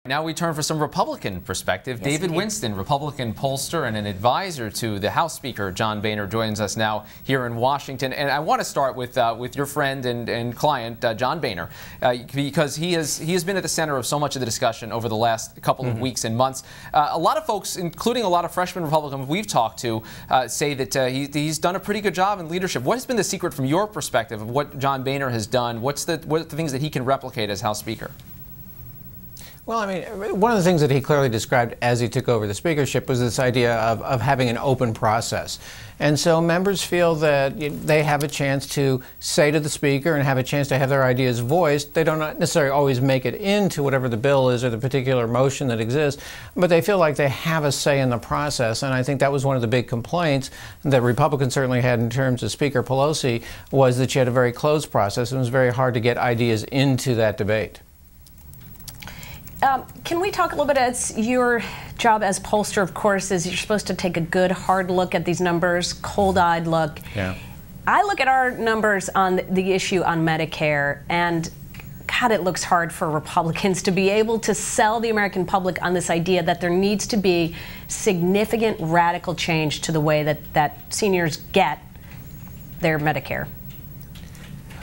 Now we turn for some Republican perspective. Yes, David Winston, Republican pollster and an advisor to the House Speaker John Boehner, joins us now here in Washington. And I want to start with your friend and client John Boehner, because he has been at the center of so much of the discussion over the last couple of weeks and months. A lot of folks, including a lot of freshman Republicans we've talked to, say that he's done a pretty good job in leadership. What has been the secret from your perspective of what John Boehner has done? What are the things that he can replicate as House Speaker? Well, I mean, one of the things that he clearly described as he took over the speakership was this idea of having an open process. And so members feel that they have a chance to say to the speaker and have a chance to have their ideas voiced. They don't necessarily always make it into whatever the bill is or the particular motion that exists, but they feel like they have a say in the process. And I think that was one of the big complaints that Republicans certainly had in terms of Speaker Pelosi, was that she had a very closed process and it was very hard to get ideas into that debate. Can we talk a little bit, as your job as pollster, of course, is you're supposed to take a good, hard look at these numbers, cold-eyed look. Yeah. I look at our numbers on the issue on Medicare, and God, it looks hard for Republicans to be able to sell the American public on this idea that there needs to be significant, radical change to the way that seniors get their Medicare.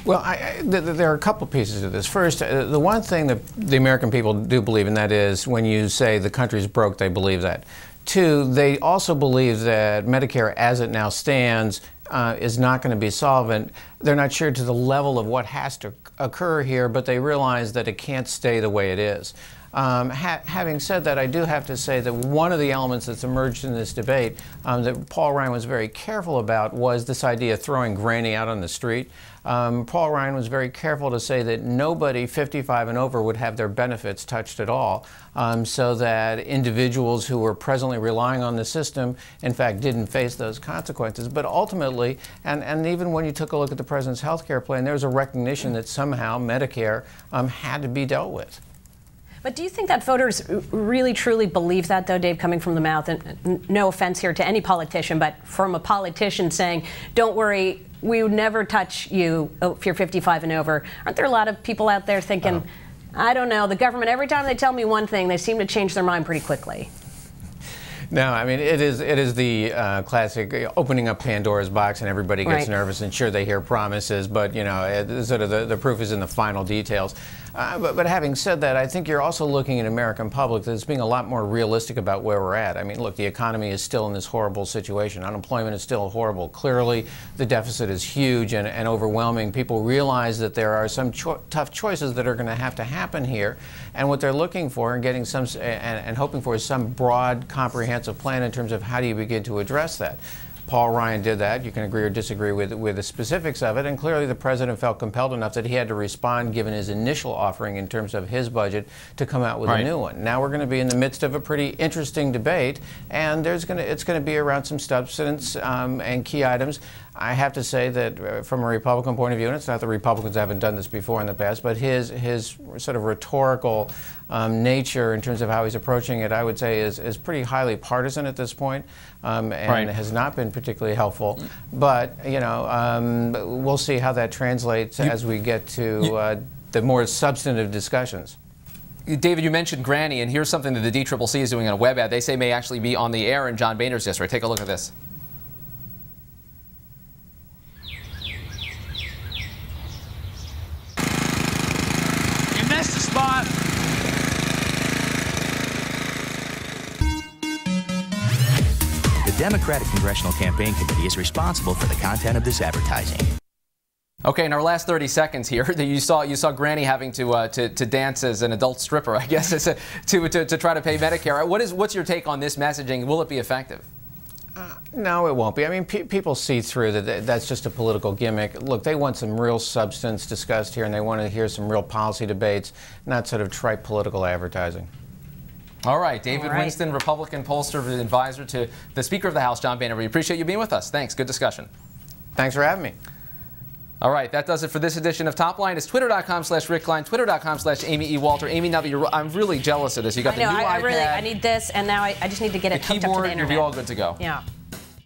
Well, there are a couple pieces of this. First, the one thing that the American people do believe, and that is when you say the country's broke, they believe that. Two, they also believe that Medicare, as it now stands, is not going to be solvent. They're not sure to the level of what has to occur here, but they realize that it can't stay the way it is. Having said that, I do have to say that one of the elements that's emerged in this debate that Paul Ryan was very careful about was this idea of throwing Granny out on the street. Paul Ryan was very careful to say that nobody 55 and over would have their benefits touched at all, so that individuals who were presently relying on the system, in fact, didn't face those consequences. But ultimately, and even when you took a look at the president's health care plan, there was a recognition that somehow Medicare had to be dealt with. But do you think that voters really, truly believe that, though, Dave, coming from the mouth? And no offense here to any politician, but from a politician saying, don't worry, we would never touch you if you're 55 and over. Aren't there a lot of people out there thinking, I don't know, the government, every time they tell me one thing, they seem to change their mind pretty quickly? No, I mean, it is the classic opening up Pandora's box and everybody gets nervous, and sure, they hear promises, but, you know, sort of the proof is in the final details. But having said that, I think you're also looking at American public that's being a lot more realistic about where we're at. I mean, look, the economy is still in this horrible situation. Unemployment is still horrible. Clearly, the deficit is huge and overwhelming. People realize that there are some tough choices that are going to have to happen here, and what they're looking for and getting some and hoping for is some broad, comprehensive plan in terms of how do you begin to address that. Paul Ryan did that. You can agree or disagree with the specifics of it, and clearly the president felt compelled enough that he had to respond, given his initial offering in terms of his budget, to come out with a new one. Now we're going to be in the midst of a pretty interesting debate, and it's going to be around some substance and key items. I have to say that from a Republican point of view, and it's not that Republicans haven't done this before in the past, but his sort of rhetorical nature in terms of how he's approaching it, I would say, is pretty highly partisan at this point, and has not been particularly helpful. But, you know, we'll see how that translates as we get to the more substantive discussions. David, you mentioned Granny, and here's something that the DCCC is doing on a web ad. They say may actually be on the air in John Boehner's district. Take a look at this. That's the spot. The Democratic Congressional Campaign Committee is responsible for the content of this advertising. Okay, in our last 30 seconds here, you saw Granny having to dance as an adult stripper, I guess, to try to pay Medicare. What's your take on this messaging? Will it be effective? No, it won't be. I mean, people see through that that's just a political gimmick. Look, they want some real substance discussed here, and they want to hear some real policy debates, not sort of trite political advertising. All right, David Winston, Republican pollster and advisor to the Speaker of the House, John Boehner. We appreciate you being with us. Thanks. Good discussion. Thanks for having me. All right, that does it for this edition of Top Line. It's twitter.com/Rick Klein, twitter.com/Amy E. Walter. Amy, now that I'm really jealous of this. You got the new iPad. I need this, and now I just need to get it hooked up to the internet. You'll be all good to go. Yeah.